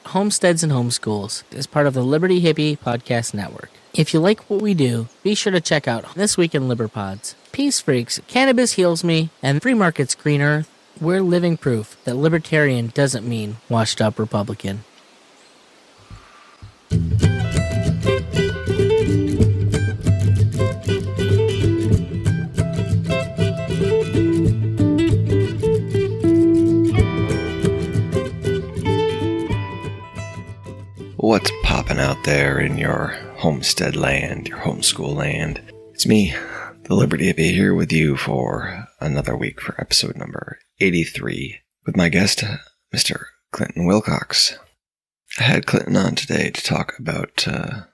Homesteads and Homeschools is part of the Liberty Hippie Podcast Network. If you like what we do, be sure to check out This Week in Liberpods, Peace Freaks, Cannabis Heals Me, and Free Market's Green Earth. We're living proof that libertarian doesn't mean washed up Republican. What's popping out there in your homestead land, your homeschool land? It's me, the Liberty Hippie, here with you for another week for episode number 83 with my guest, Mr. Clinton Wilcox. I had Clinton on today to talk about a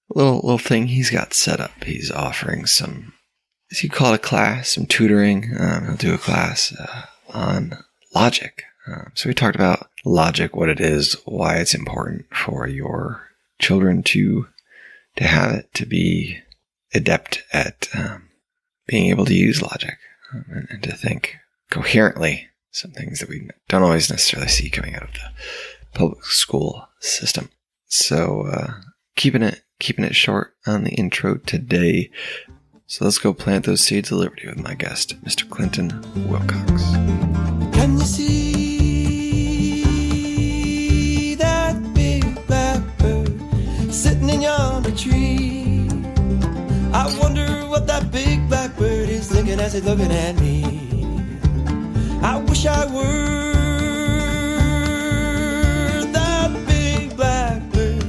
little thing he's got set up. He's offering some, as you call it, a class, some tutoring. He'll do a class on logic. So we talked about logic, what it is, why it's important for your children to have it, to be adept at being able to use logic and to think coherently. Some things that we don't always necessarily see coming out of the public school system. So keeping it short on the intro today. So let's go plant those seeds of liberty with my guest, Mr. Clinton Wilcox. Can you see sitting in yonder tree? I wonder what that big blackbird is thinking as he's looking at me. I wish I were that big blackbird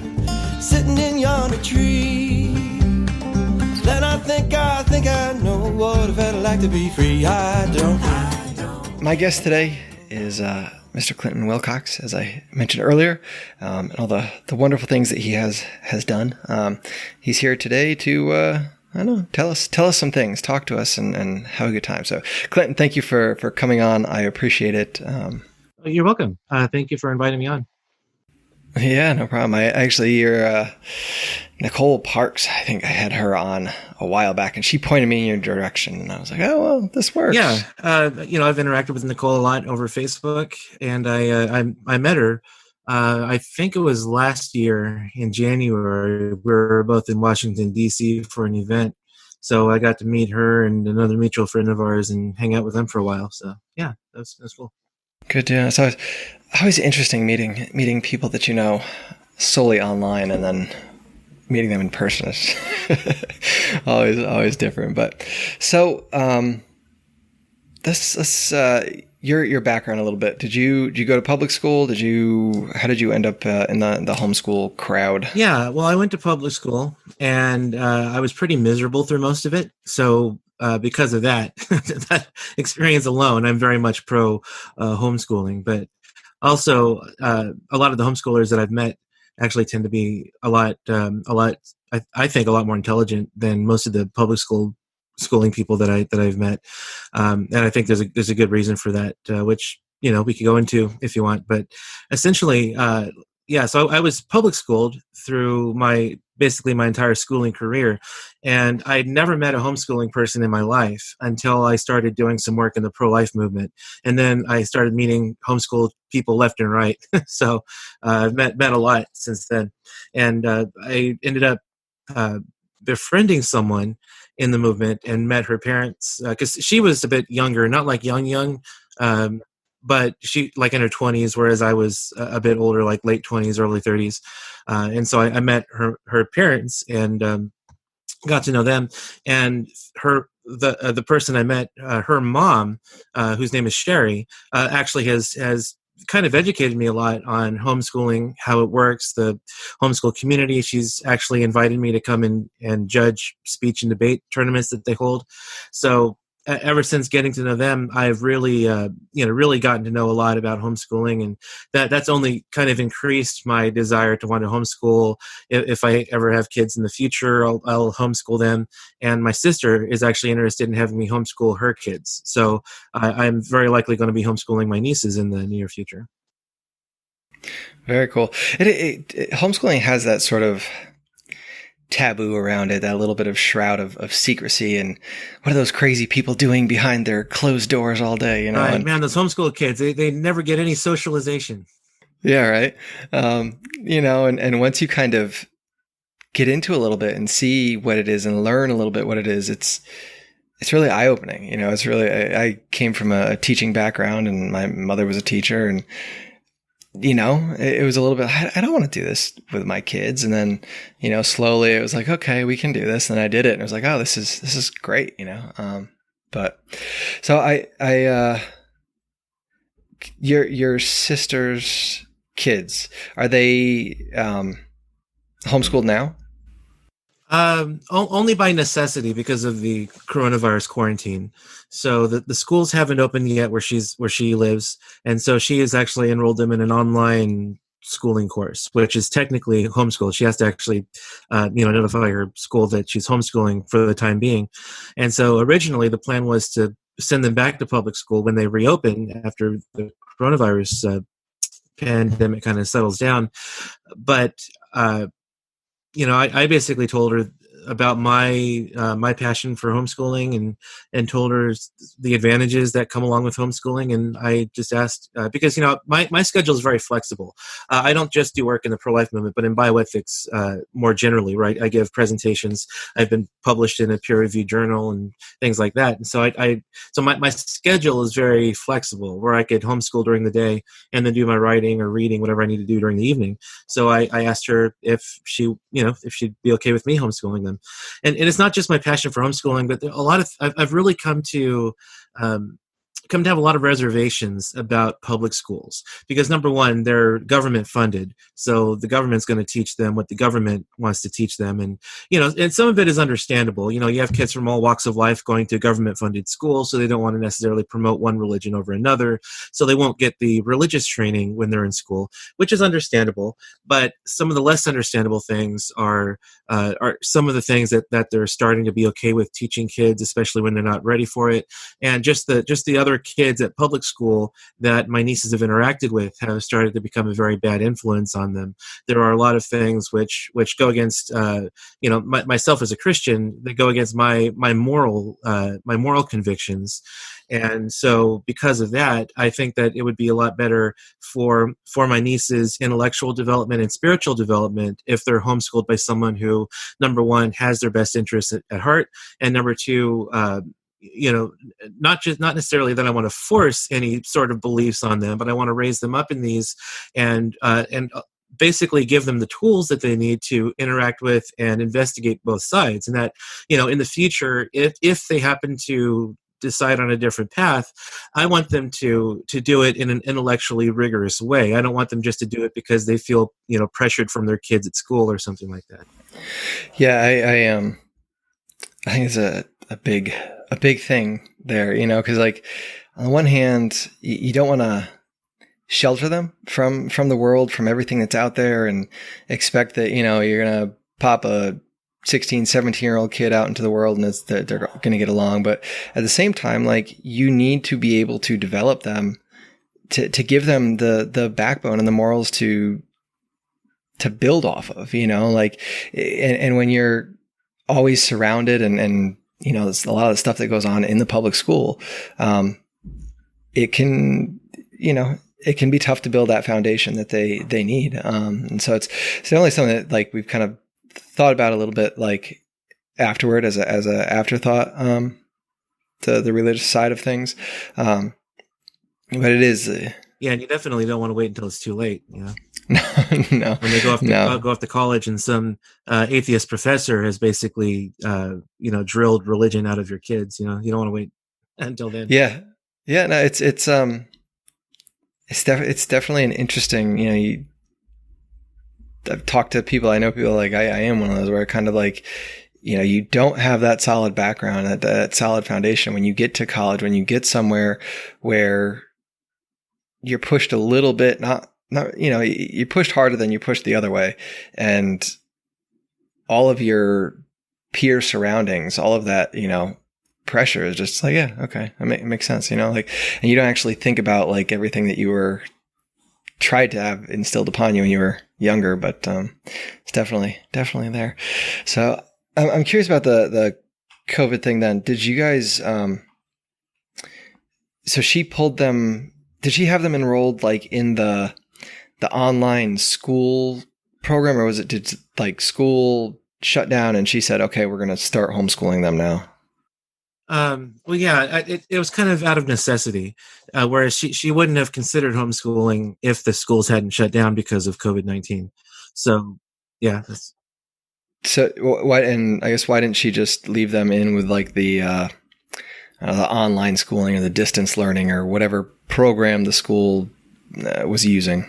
sitting in yonder tree. Then I think I know what it felt like to be free. I don't. My guest today is Mr. Clinton Wilcox, as I mentioned earlier, and all the wonderful things that he has done. He's here today to, tell us some things, talk to us, and have a good time. So, Clinton, thank you for coming on. I appreciate it. You're welcome. Thank you for inviting me on. Yeah, no problem. You're Nicole Parks. I think I had her on a while back, and she pointed me in your direction, and I was like, "Oh, well, this works." Yeah, I've interacted with Nicole a lot over Facebook, and I met her. I think it was last year in January. We were both in Washington D.C. for an event, so I got to meet her and another mutual friend of ours and hang out with them for a while. So yeah, that's cool. Good, yeah. So it's always interesting meeting people that you know solely online and then meeting them in person is always different. But so this your background a little bit. Did you go to public school? How did you end up in the homeschool crowd? Yeah, well, I went to public school and I was pretty miserable through most of it. So because of that experience alone, I'm very much pro homeschooling. But also, a lot of the homeschoolers that I've met actually tend to be I think a lot more intelligent than most of the public schooling people that I've met. And I think there's a good reason for that, which we could go into if you want. But essentially, so I was public schooled through basically my entire schooling career. And I'd never met a homeschooling person in my life until I started doing some work in the pro-life movement. And then I started meeting homeschool people left and right. So I've met a lot since then. And I ended up befriending someone in the movement and met her parents because she was a bit younger, not like young, but she like in her 20s, whereas I was a bit older, like late 20s, early 30s. And so I met her parents and got to know them. And the person I met, her mom, whose name is Sherry, actually has kind of educated me a lot on homeschooling, how it works, the homeschool community. She's actually invited me to come in and judge speech and debate tournaments that they hold. So ever since getting to know them, I've really, really gotten to know a lot about homeschooling, and that's only kind of increased my desire to want to homeschool. If I ever have kids in the future, I'll homeschool them. And my sister is actually interested in having me homeschool her kids. So I'm very likely going to be homeschooling my nieces in the near future. Very cool. Homeschooling has that sort of taboo around it, that little bit of shroud of secrecy, and what are those crazy people doing behind their closed doors all day, Man, those homeschool kids, they never get any socialization. Yeah, right. And once you kind of get into a little bit and see what it is and learn a little bit what it is, it's really eye opening. It's really, I came from a teaching background and my mother was a teacher, and it was a little bit, I don't want to do this with my kids. And then, slowly it was like, okay, we can do this. And I did it. And it was like, oh, this is great, but so your sister's kids, are they, homeschooled now? Only by necessity because of the coronavirus quarantine. So the schools haven't opened yet where she lives, and so she has actually enrolled them in an online schooling course, which is technically homeschool. She has to actually, notify her school that she's homeschooling for the time being. And so originally the plan was to send them back to public school when they reopen after the coronavirus pandemic kind of settles down. But I basically told her about my passion for homeschooling and told her the advantages that come along with homeschooling. And I just asked, because, my schedule is very flexible. I don't just do work in the pro-life movement, but in bioethics more generally, right? I give presentations. I've been published in a peer-reviewed journal and things like that. And so so my schedule is very flexible, where I could homeschool during the day and then do my writing or reading, whatever I need to do during the evening. So I asked her if she, if she'd be okay with me homeschooling them. And it's not just my passion for homeschooling, but a lot of I've really come to have a lot of reservations about public schools because, number one, they're government funded, so the government's going to teach them what the government wants to teach them, and and some of it is understandable. You have kids from all walks of life going to government funded schools, so they don't want to necessarily promote one religion over another, so they won't get the religious training when they're in school, which is understandable. But some of the less understandable things are some of the things that they're starting to be okay with teaching kids, especially when they're not ready for it, and just the other kids at public school that my nieces have interacted with have started to become a very bad influence on them. There are a lot of things which go against myself as a Christian, that go against my moral convictions. And so because of that, I think that it would be a lot better for my niece's intellectual development and spiritual development if they're homeschooled by someone who, number one, has their best interests at heart, and number two, not necessarily that I want to force any sort of beliefs on them, but I want to raise them up in these and basically give them the tools that they need to interact with and investigate both sides. And that, in the future, if they happen to decide on a different path, I want them to do it in an intellectually rigorous way. I don't want them just to do it because they feel, pressured from their kids at school or something like that. Yeah, I think it's a big thing there, because like on the one hand, you don't want to shelter them from the world, from everything that's out there, and expect that, you're going to pop a 16, 17-year-old kid out into the world and they're going to get along. But at the same time, like, you need to be able to develop them to give them the backbone and the morals to build off of, like, and when you're always surrounded and there's a lot of the stuff that goes on in the public school, it can be tough to build that foundation that they need. And so it's definitely something that, like, we've kind of thought about a little bit, like, afterward as a afterthought, to the religious side of things. But it is, yeah, and you definitely don't want to wait until it's too late. No. When they go off to college and some atheist professor has basically drilled religion out of your kids. You don't want to wait until then. Yeah. No, it's definitely an interesting. I've talked to people. I know people like I am one of those where kind of like, you don't have that solid background, that solid foundation when you get to college, when you get somewhere where you're pushed a little bit, not, you're pushed harder than you pushed the other way. And all of your peer surroundings, all of that, pressure is just like, yeah, okay. It makes sense, like, and you don't actually think about like everything that you were tried to have instilled upon you when you were younger, but it's definitely there. So I'm curious about the COVID thing then. Did you guys, so she pulled them, did she have them enrolled like in the the online school program, or was it did like school shut down and she said, okay, we're going to start homeschooling them now? Well, yeah, it was kind of out of necessity, whereas she wouldn't have considered homeschooling if the schools hadn't shut down because of COVID-19. So, yeah, that's, So why, and I guess why didn't she just leave them in with like the online schooling or the distance learning or whatever program the school was using?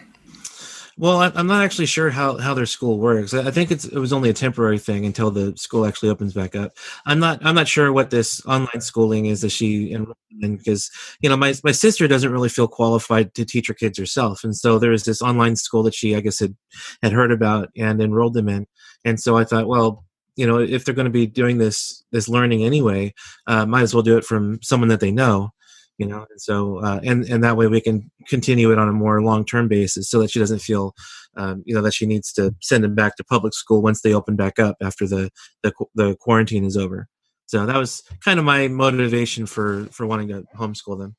well, I'm not actually sure how their school works. I think it was only a temporary thing until the school actually opens back up. I'm not sure what this online schooling is that she enrolled in, because my sister doesn't really feel qualified to teach her kids herself, and so there was this online school that she, I guess, had heard about and enrolled them in. And so I thought, well, if they're going to be doing this learning anyway, might as well do it from someone that they know. And so and that way we can continue it on a more long-term basis, so that she doesn't feel that she needs to send them back to public school once they open back up after the quarantine is over. So that was kind of my motivation for wanting to homeschool them.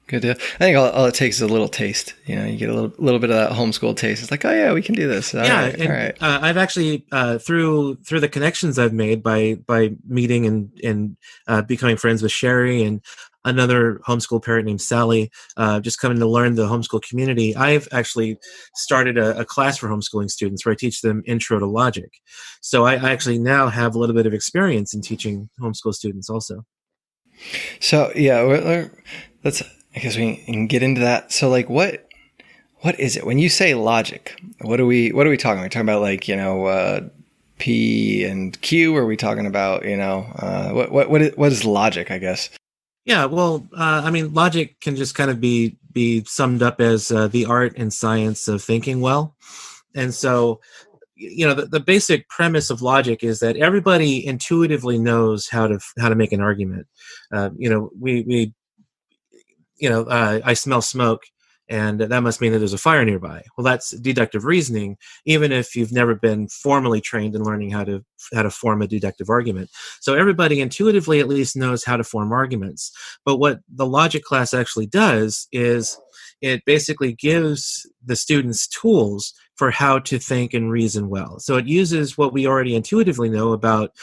Good deal. I think all it takes is a little taste. You get a little bit of that homeschool taste. It's like, oh yeah, we can do this. All right. I've actually through the connections I've made by meeting and becoming friends with Sherry and another homeschool parent named Sally, just coming to learn the homeschool community. I've actually started a class for homeschooling students where I teach them Intro to Logic. So I actually now have a little bit of experience in teaching homeschool students also. So yeah, let's. I guess we can get into that. So like, what is it when you say logic? What are we talking? Are we talking about like P and Q? Or are we talking about what is logic? I guess. Yeah, well, I mean, logic can just kind of be summed up as the art and science of thinking well. And so, the basic premise of logic is that everybody intuitively knows how to make an argument. We I smell smoke, and that must mean that there's a fire nearby. Well, that's deductive reasoning, even if you've never been formally trained in learning how to form a deductive argument. So everybody intuitively at least knows how to form arguments. But what the logic class actually does is it basically gives the students tools for how to think and reason well. So it uses what we already intuitively know about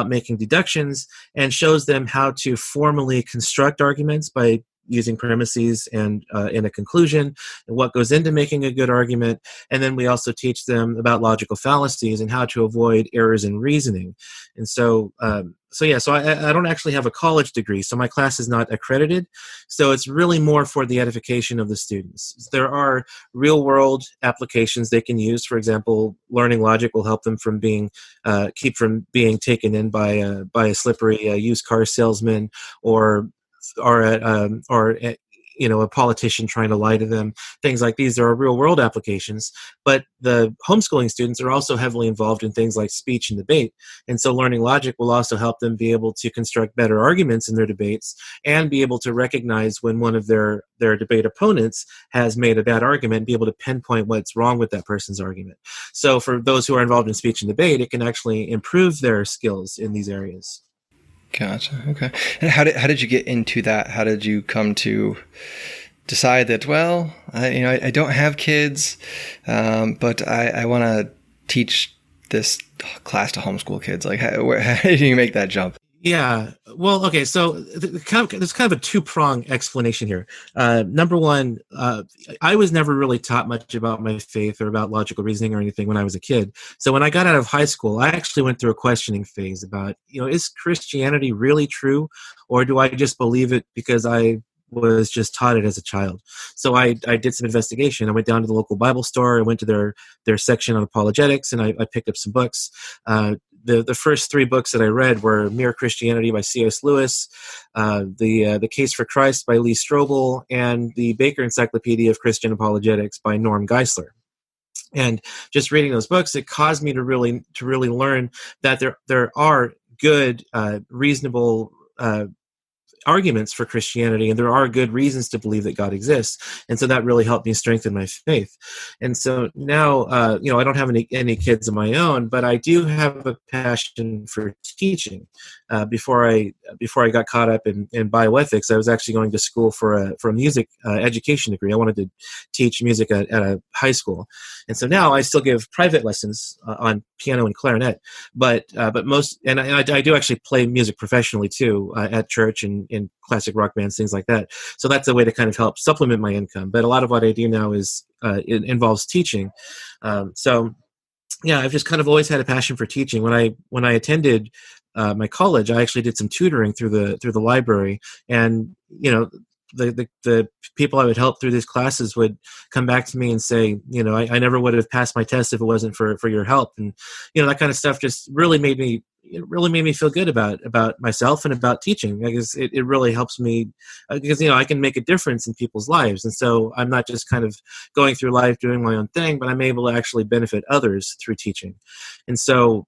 making deductions and shows them how to formally construct arguments by using premises and in a conclusion, and what goes into making a good argument. And then we also teach them about logical fallacies and how to avoid errors in reasoning. And so I don't actually have a college degree, so my class is not accredited. So it's really more for the edification of the students. There are real world applications they can use. For example, learning logic will help them from keep from being taken in by a slippery used car salesman, or a politician trying to lie to them. Things like these are real world applications. But the homeschooling students are also heavily involved in things like speech and debate. And so learning logic will also help them be able to construct better arguments in their debates and be able to recognize when one of their debate opponents has made a bad argument and be able to pinpoint what's wrong with that person's argument. So for those who are involved in speech and debate, it can actually improve their skills in these areas. Gotcha. Okay. And how did you get into that? How did you come to decide that? Well, I don't have kids, but I want to teach this class to homeschool kids. Like, how did you make that jump? Yeah. Well, okay. So there's kind of a two-prong explanation here. Number one, I was never really taught much about my faith or about logical reasoning or anything when I was a kid. So when I got out of high school, I actually went through a questioning phase about, is Christianity really true, or do I just believe it because I was just taught it as a child? So I did some investigation. I went down to the local Bible store. I went to their section on apologetics, and I picked up some books. The first three books that I read were Mere Christianity by C.S. Lewis, the Case for Christ by Lee Strobel, and the Baker Encyclopedia of Christian Apologetics by Norm Geisler. And just reading those books, it caused me to really learn that there are good, reasonable arguments for Christianity, and there are good reasons to believe that God exists. And so that really helped me strengthen my faith. And so now, I don't have any kids of my own, but I do have a passion for teaching. Before I got caught up in bioethics, I was actually going to school for a music education degree. I wanted to teach music at a high school, and so now I still give private lessons on piano and clarinet. But I do actually play music professionally too, at church and in classic rock bands, things like that. So that's a way to kind of help supplement my income. But a lot of what I do now is it involves teaching. So yeah, I've just kind of always had a passion for teaching. When I attended my college, I actually did some tutoring through the library, and the people I would help through these classes would come back to me and say, I never would have passed my test if it wasn't for your help. And, that kind of stuff just really made me feel good about myself and about teaching, because it really helps me, because, I can make a difference in people's lives. And so I'm not just kind of going through life doing my own thing, but I'm able to actually benefit others through teaching. And so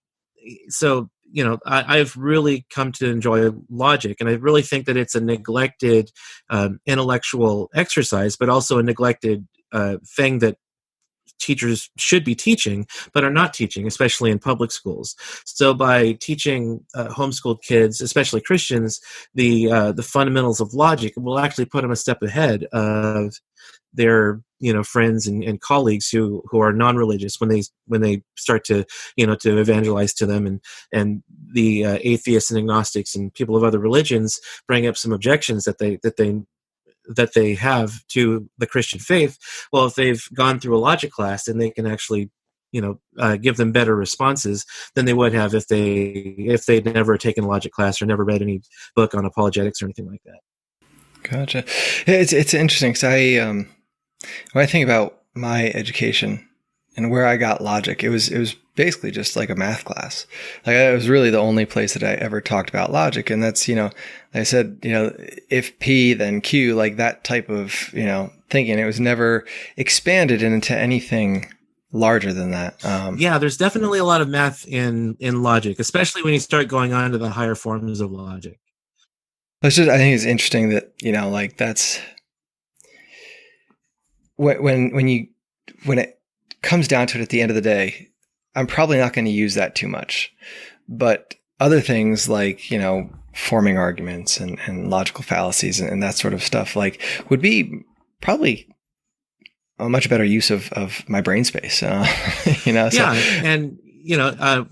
I've really come to enjoy logic, and I really think that it's a neglected intellectual exercise, but also a neglected thing that teachers should be teaching, but are not teaching, especially in public schools. So by teaching homeschooled kids, especially Christians, the fundamentals of logic, will actually put them a step ahead of their friends and colleagues who are non-religious when they start to to evangelize to them, and the atheists and agnostics and people of other religions bring up some objections that they have to the Christian faith. Well, if they've gone through a logic class, then they can actually give them better responses than they would have if they'd never taken a logic class or never read any book on apologetics or anything like that. Gotcha. It's interesting because when I think about my education and where I got logic, it was basically just like a math class. Like, it was really the only place that I ever talked about logic. And that's, like I said, if P, then Q, like that type of, thinking. It was never expanded into anything larger than that. Yeah, there's definitely a lot of math in logic, especially when you start going on to the higher forms of logic. I think it's interesting that, like that's when it comes down to it at the end of the day, I'm probably not going to use that too much. But other things like, forming arguments and logical fallacies and that sort of stuff, like, would be probably a much better use of my brain space. So. Yeah. And,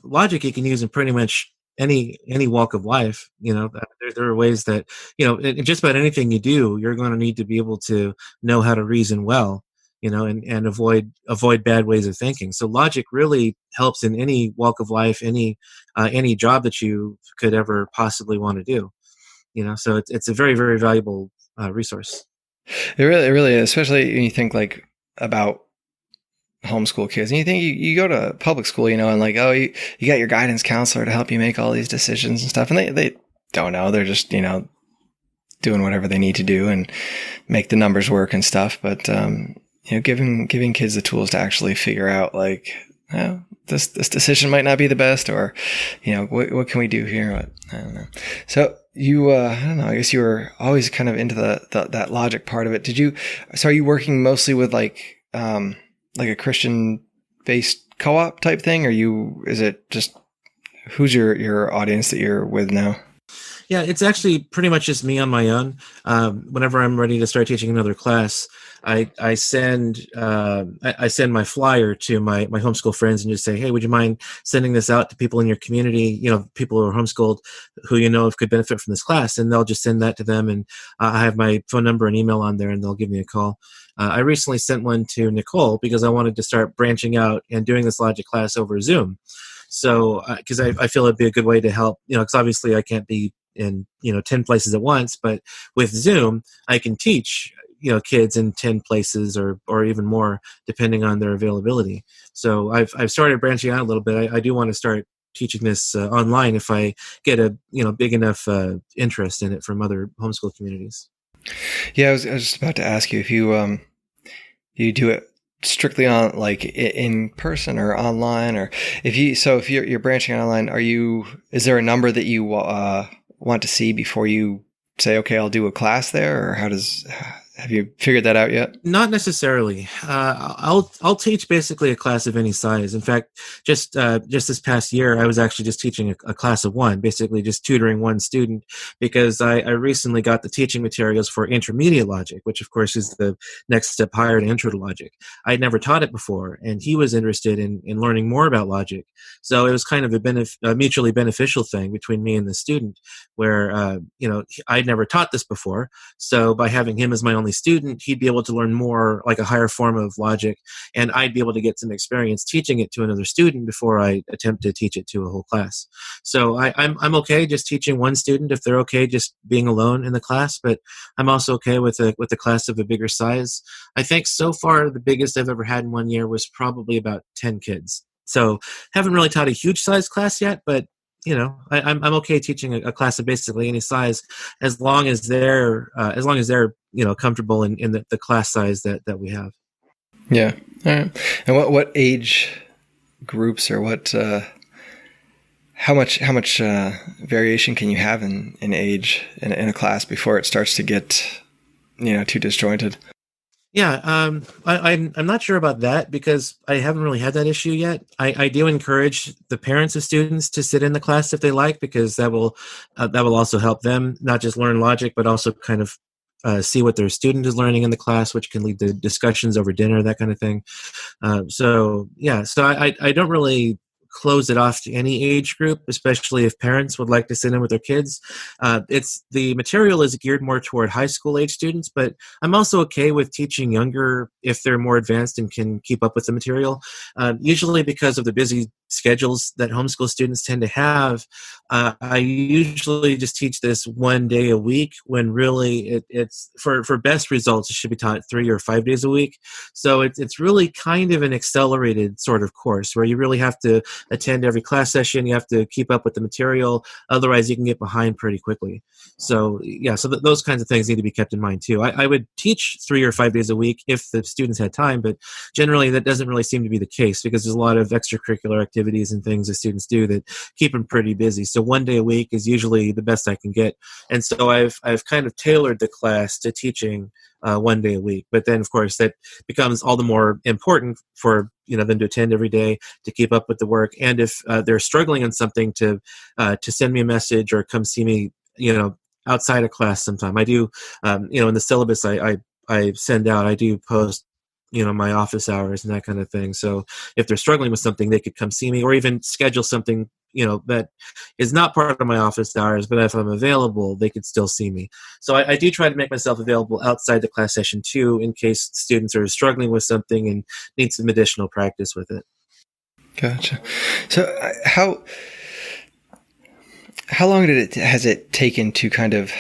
logic you can use in pretty much any walk of life. There are ways that, in just about anything you do, you're going to need to be able to know how to reason well, and avoid bad ways of thinking. So logic really helps in any walk of life, any job that you could ever possibly want to do. So it's a very, very valuable resource. It really is, especially when you think like about homeschool kids, and you think you go to public school, and like, oh, you got your guidance counselor to help you make all these decisions and stuff, and they don't know. They're just doing whatever they need to do and make the numbers work and stuff. But giving kids the tools to actually figure out, like, oh, this decision might not be the best, or what can we do here? I don't know. So you I don't know, I guess you were always kind of into that logic part of it. So are you working mostly with like a Christian based co-op type thing, or is it just, who's your audience that you're with now? Yeah, it's actually pretty much just me on my own. Whenever I'm ready to start teaching another class, I send my flyer to my homeschool friends and just say, hey, would you mind sending this out to people in your community, people who are homeschooled who if could benefit from this class, and they'll just send that to them. And I have my phone number and email on there, and they'll give me a call. I recently sent one to Nicole because I wanted to start branching out and doing this logic class over Zoom. So, because I feel it'd be a good way to help, because obviously I can't be in 10 places at once, but with Zoom I can teach kids in 10 places or even more depending on their availability. So I've started branching out a little bit. I do want to start teaching this online if I get a big enough interest in it from other homeschool communities. Yeah, I was just about to ask you if you do it strictly on like in person or online, or if you're branching out online, is there a number that you want to see before you say, okay, I'll do a class there, or have you figured that out yet? Not necessarily. I'll teach basically a class of any size. In fact, just this past year, I was actually just teaching a class of one, basically just tutoring one student, because I recently got the teaching materials for intermediate logic, which of course is the next step higher to intro to logic. I'd never taught it before, and he was interested in learning more about logic. So it was kind of a mutually beneficial thing between me and the student, where I'd never taught this before. So by having him as my only student, he'd be able to learn more, like a higher form of logic, and I'd be able to get some experience teaching it to another student before I attempt to teach it to a whole class. So I'm okay just teaching one student if they're okay just being alone in the class, but I'm also okay with a class of a bigger size. I think so far the biggest I've ever had in 1 year was probably about 10 kids. So haven't really taught a huge size class yet, but I'm okay teaching a class of basically any size, as long as they're comfortable in the class size that we have. Yeah. All right. And what age groups, or how much variation can you have in age in a class before it starts to get too disjointed? Yeah, I'm not sure about that, because I haven't really had that issue yet. I do encourage the parents of students to sit in the class if they like, because that will also help them not just learn logic, but also kind of see what their student is learning in the class, which can lead to discussions over dinner, that kind of thing. So I don't really close it off to any age group, especially if parents would like to sit in with their kids. The material is geared more toward high school age students, but I'm also okay with teaching younger if they're more advanced and can keep up with the material. Usually because of the busy schedules that homeschool students tend to have, I usually just teach this 1 day a week, when really it's for best results, it should be taught 3 or 5 days a week. So it's really kind of an accelerated sort of course, where you really have to attend every class session. You have to keep up with the material. Otherwise, you can get behind pretty quickly. So those kinds of things need to be kept in mind too. I would teach 3 or 5 days a week if the students had time, but generally that doesn't really seem to be the case, because there's a lot of extracurricular activities and things that students do that keep them pretty busy. So 1 day a week is usually the best I can get. And so I've kind of tailored the class to teaching 1 day a week. But then, of course, that becomes all the more important for them to attend every day, to keep up with the work. And if they're struggling on something, to send me a message or come see me, outside of class sometime. I do, in the syllabus I send out, I do post, my office hours and that kind of thing. So if they're struggling with something, they could come see me, or even schedule something, that is not part of my office hours, but if I'm available, they could still see me. So I do try to make myself available outside the class session too, in case students are struggling with something and need some additional practice with it. Gotcha. So how long has it taken to kind of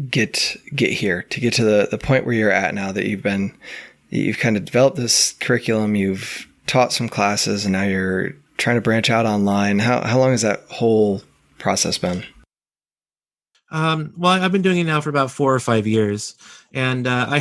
get here, to get to the point where you're at now, that you've kind of developed this curriculum, you've taught some classes, and now you're trying to branch out online? How long has that whole process been? Well, I've been doing it now for about 4 or 5 years, and I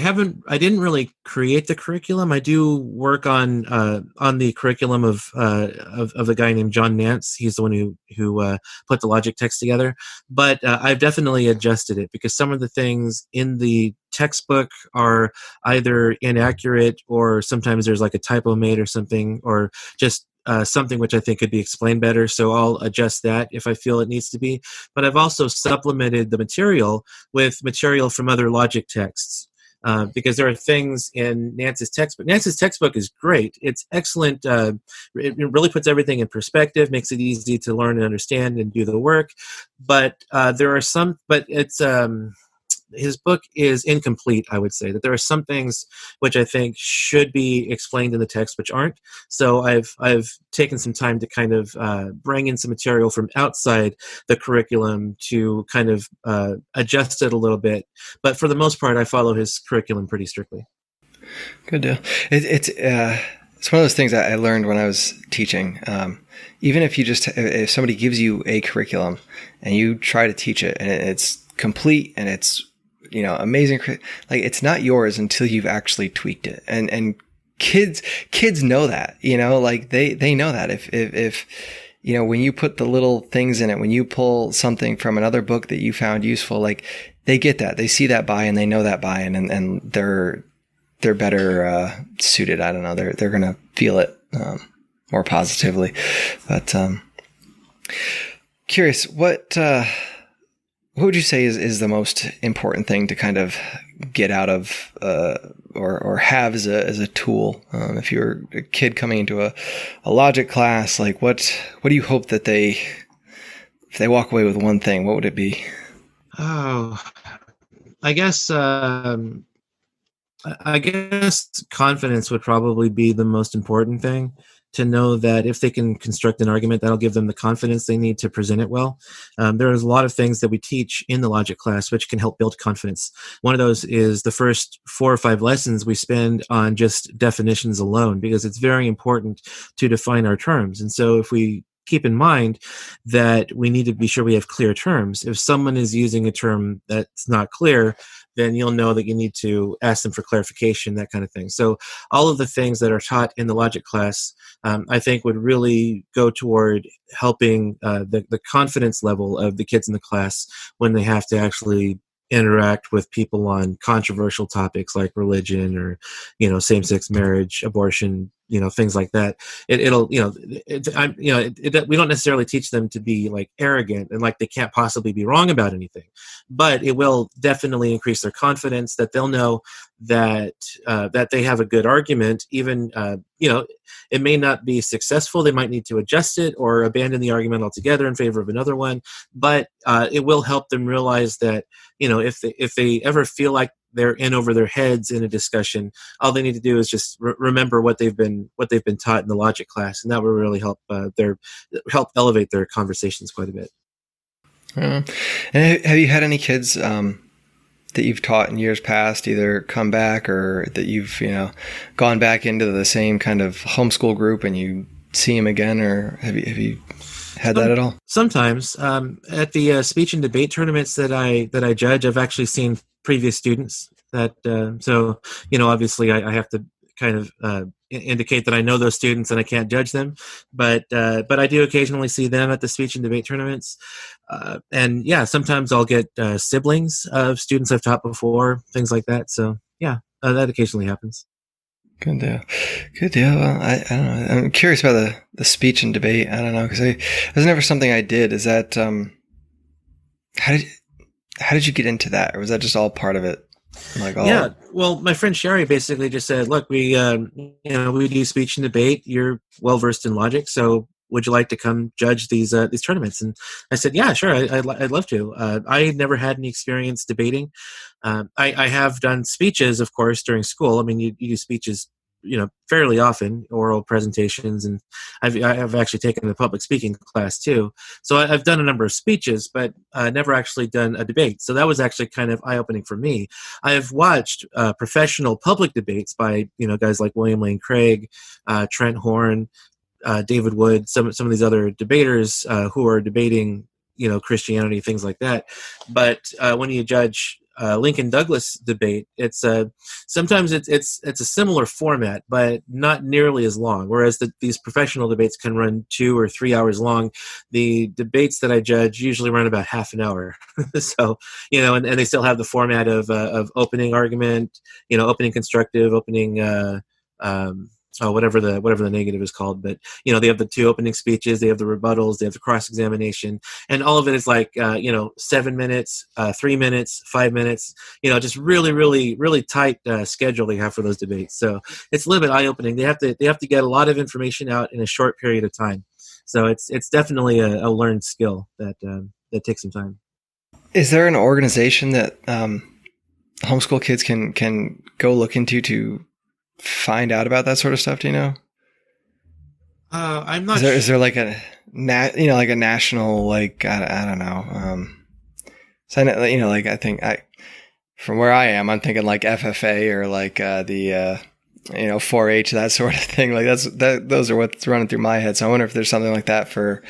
didn't really create the curriculum. I do work on the curriculum of a guy named John Nance. He's the one who put the logic text together. But I've definitely adjusted it, because some of the things in the textbook are either inaccurate, or sometimes there's like a typo made or something, or just something which I think could be explained better. So I'll adjust that if I feel it needs to be. But I've also supplemented the material with material from other logic texts, because there are things in Nance's textbook. Nance's textbook is great. It's excellent. It really puts everything in perspective, makes it easy to learn and understand and do the work. But there are some, but it's, his book is incomplete, I would say. That there are some things which I think should be explained in the text which aren't. So I've taken some time to kind of bring in some material from outside the curriculum to kind of adjust it a little bit. But for the most part, I follow his curriculum pretty strictly. Good deal. It's one of those things that I learned when I was teaching. Even if somebody gives you a curriculum and you try to teach it, and it's complete and it's amazing, like, it's not yours until you've actually tweaked it. And kids know that, like they know that if when you put the little things in it, when you pull something from another book that you found useful, like they get that, they see that buy-in, they know that buy-in, and they're better suited. I don't know. They're going to feel it more positively. But curious, what would you say is the most important thing to kind of get out of or have as a tool? If you're a kid coming into a logic class, like what do you hope that if they walk away with one thing, what would it be? Oh, I guess confidence would probably be the most important thing, to know that if they can construct an argument, that'll give them the confidence they need to present it well. There's a lot of things that we teach in the logic class which can help build confidence. One of those is the first 4 or 5 lessons we spend on just definitions alone, because it's very important to define our terms. And so if we keep in mind that we need to be sure we have clear terms, if someone is using a term that's not clear, then you'll know that you need to ask them for clarification, that kind of thing. So all of the things that are taught in the logic class, I think would really go toward helping the confidence level of the kids in the class when they have to actually interact with people on controversial topics like religion or, same-sex marriage, abortion, things like that. We don't necessarily teach them to be like arrogant and like they can't possibly be wrong about anything, but it will definitely increase their confidence, that they'll know that they have a good argument. Even it may not be successful, they might need to adjust it or abandon the argument altogether in favor of another one, but it will help them realize that if they ever feel like they're in over their heads in a discussion, all they need to do is just remember what they've been taught in the logic class, and that will really help elevate their conversations quite a bit. And have you had any kids that you've taught in years past either come back, or that you've gone back into the same kind of homeschool group and you see them again, or have you had that at all? Sometimes at the speech and debate tournaments that I judge, I've actually seen previous students that so obviously I have to kind of indicate that I know those students and I can't judge them, but I do occasionally see them at the speech and debate tournaments, and sometimes I'll get siblings of students I've taught before, things like that. So that occasionally happens. Good deal. Well, I don't know. I'm curious about the speech and debate. I don't know, because it was never something I did. Is that how did you get into that, or was that just all part of it? Well, my friend Sherry basically just said, "Look, we do speech and debate. You're well versed in logic, so would you like to come judge these tournaments?" And I said, "Yeah, sure, I'd love to." I never had any experience debating. I have done speeches, of course, during school. I mean, you do speeches, fairly often, oral presentations, and I've actually taken a public speaking class too. So I've done a number of speeches, but never actually done a debate. So that was actually kind of eye-opening for me. I have watched professional public debates by guys like William Lane Craig, Trent Horn, David Wood, some of these other debaters who are debating Christianity, things like that. But when you judge Lincoln Douglas debate, it's sometimes it's a similar format, but not nearly as long. Whereas these professional debates can run 2 or 3 hours long, the debates that I judge usually run about half an hour. So and they still have the format of opening argument, opening constructive, opening whatever the negative is called, but they have the 2 opening speeches, they have the rebuttals, they have the cross-examination, and all of it is like 7 minutes, 3 minutes, 5 minutes, just really, really, really tight schedule they have for those debates. So it's a little bit eye-opening. They have to get a lot of information out in a short period of time. So it's definitely a learned skill that takes some time. Is there an organization that homeschool kids can go look into to find out about that sort of stuff? Do you know? I'm not. Is there like a like a national, like I don't know. So I think from where I am, I'm thinking like FFA or like the 4-H, that sort of thing. Like those are what's running through my head. So I wonder if there's something like that for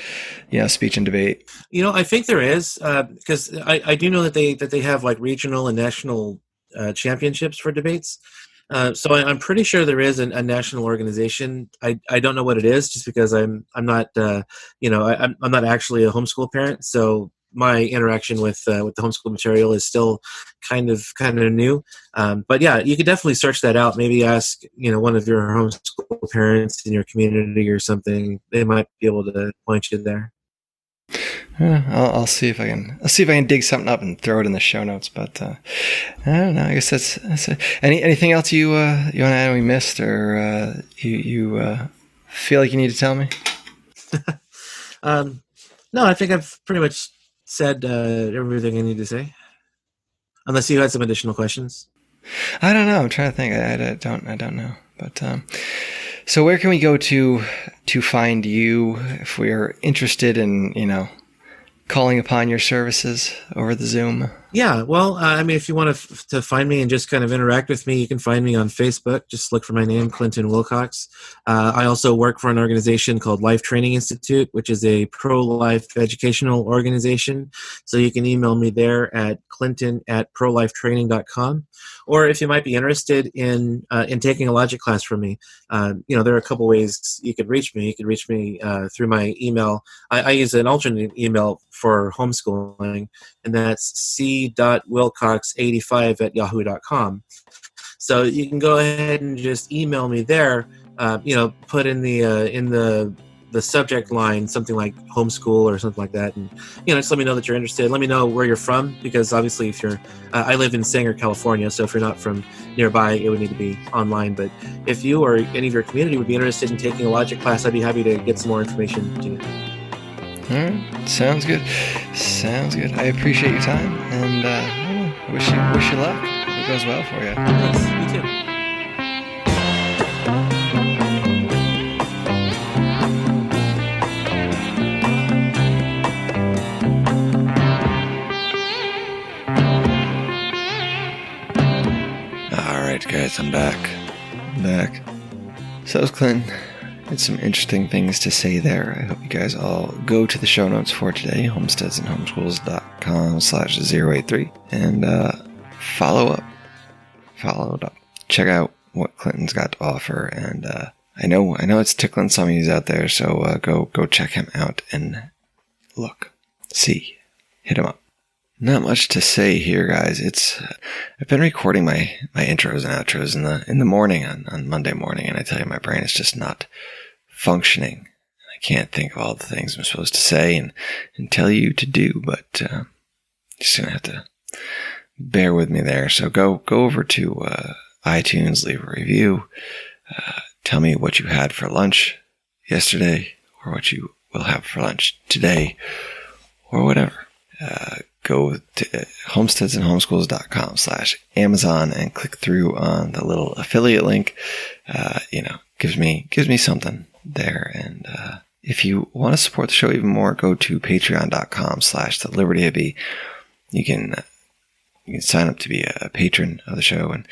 speech and debate. I think there is, because I do know that they have like regional and national championships for debates. I'm pretty sure there is a national organization. I don't know what it is, just because I'm not I'm not actually a homeschool parent, so my interaction with the homeschool material is still kind of new. But yeah, you could definitely search that out. Maybe ask one of your homeschool parents in your community or something. They might be able to point you there. I'll see if I can. I'll see if I can dig something up and throw it in the show notes. But I don't know. I guess that's it. Anything else you want to add we missed, or you feel like you need to tell me? No, I think I've pretty much said everything I need to say. Unless you had some additional questions. I don't know. I'm trying to think. I don't know. But so where can we go to find you if we are interested in calling upon your services over the Zoom? Yeah, well, if you want to find me and just kind of interact with me, you can find me on Facebook. Just look for my name, Clinton Wilcox. I also work for an organization called Life Training Institute, which is a pro-life educational organization. So you can email me there at clinton@prolifetraining.com. Or if you might be interested in taking a logic class from me, there are a couple ways you could reach me. You can reach me through my email. I use an alternate email for homeschooling, and that's c.wilcox85@yahoo.com. So you can go ahead and just email me there. Put in the subject line something like homeschool or something like that, and just let me know that you're interested. Let me know where you're from, because obviously if you're I live in Sanger, California, so if you're not from nearby, it would need to be online. But if you or any of your community would be interested in taking a logic class, I'd be happy to get some more information to you. All right, sounds good. I appreciate your time, and wish you luck. It goes well for you. Thanks. You too. All right, guys, I'm back. So that was Clinton. Had some interesting things to say there. I hope you guys all go to the show notes for today, homesteadsandhomeschoolers.com/083, and follow it up. Check out what Clinton's got to offer, and I know it's tickling some of you out there, so go check him out and look, see, hit him up. Not much to say here, guys. I've been recording my intros and outros in the morning on Monday morning, and I tell you, my brain is just not functioning. I can't think of all the things I'm supposed to say and tell you to do, but just gonna have to bear with me there. So go over to iTunes, leave a review, tell me what you had for lunch yesterday, or what you will have for lunch today, or whatever. Go to homesteadsandhomeschools.com/Amazon and click through on the little affiliate link. Gives me something there. And if you want to support the show even more, go to patreon.com/thelibertyhippie. You can sign up to be a patron of the show, and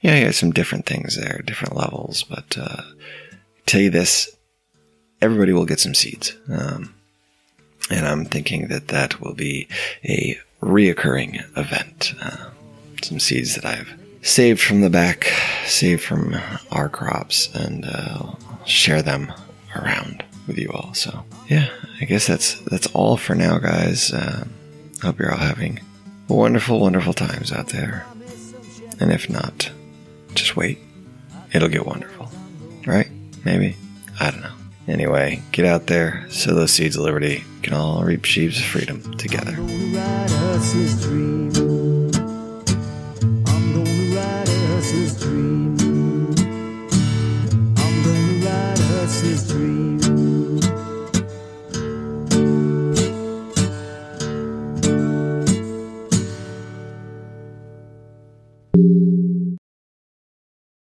you got some different things there, different levels. But I tell you this, everybody will get some seeds. And I'm thinking that will be a reoccurring event. Some seeds that I've saved from our crops, and I'll share them around with you all. So yeah, I guess that's all for now, guys. Hope you're all having wonderful, wonderful times out there. And if not, just wait. It'll get wonderful. Right? Maybe? I don't know. Anyway, get out there, sow those seeds of liberty. We can all reap sheaves of freedom together.